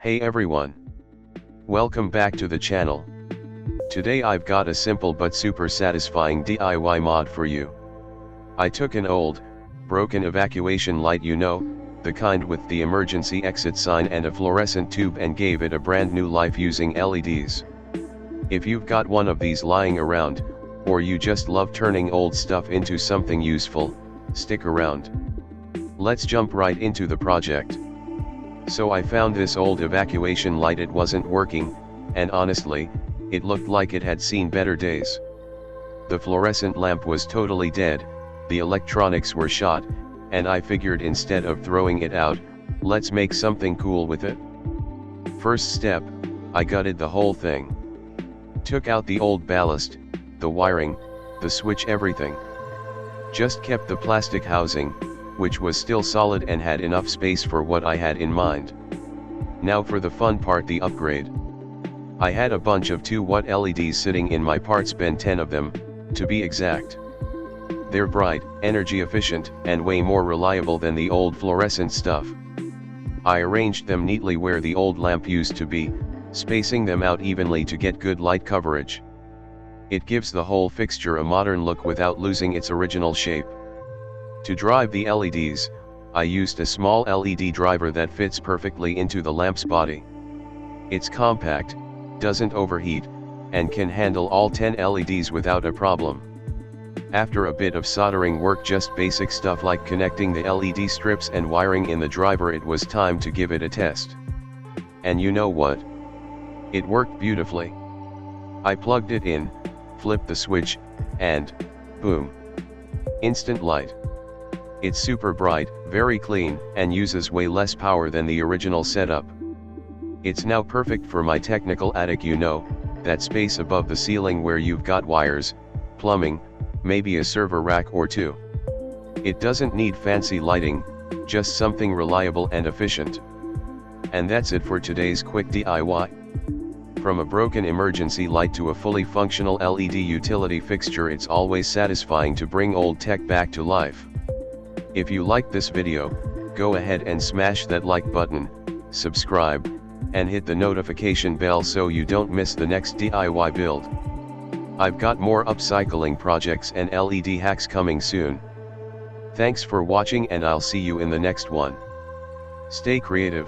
Hey everyone. Welcome back to the channel. Today I've got a simple but super satisfying DIY mod for you. I took an old, broken evacuation light, the kind with the emergency exit sign and a fluorescent tube, and gave it a brand new life using LEDs. If you've got one of these lying around, or you just love turning old stuff into something useful, stick around. Let's jump right into the project. So I found this old evacuation light. It wasn't working, and honestly, it looked like it had seen better days. The fluorescent lamp was totally dead, the electronics were shot, and I figured instead of throwing it out, let's make something cool with it. First step, I gutted the whole thing. Took out the old ballast, the wiring, the switch, everything. Just kept the plastic housing, which was still solid and had enough space for what I had in mind. Now for the fun part, the upgrade. I had a bunch of 2-watt LEDs sitting in my parts bin, 10 of them, to be exact. They're bright, energy efficient, and way more reliable than the old fluorescent stuff. I arranged them neatly where the old lamp used to be, spacing them out evenly to get good light coverage. It gives the whole fixture a modern look without losing its original shape. To drive the LEDs, I used a small LED driver that fits perfectly into the lamp's body. It's compact, doesn't overheat, and can handle all 10 LEDs without a problem. After a bit of soldering work, just basic stuff like connecting the LED strips and wiring in the driver, it was time to give it a test. And you know what? It worked beautifully. I plugged it in, flipped the switch, and boom! Instant light. It's super bright, very clean, and uses way less power than the original setup. It's now perfect for my technical attic, that space above the ceiling where you've got wires, plumbing, maybe a server rack or two. It doesn't need fancy lighting, just something reliable and efficient. And that's it for today's quick DIY. From a broken emergency light to a fully functional LED utility fixture, it's always satisfying to bring old tech back to life. If you liked this video, go ahead and smash that like button, subscribe, and hit the notification bell so you don't miss the next DIY build. I've got more upcycling projects and LED hacks coming soon. Thanks for watching, and I'll see you in the next one. Stay creative.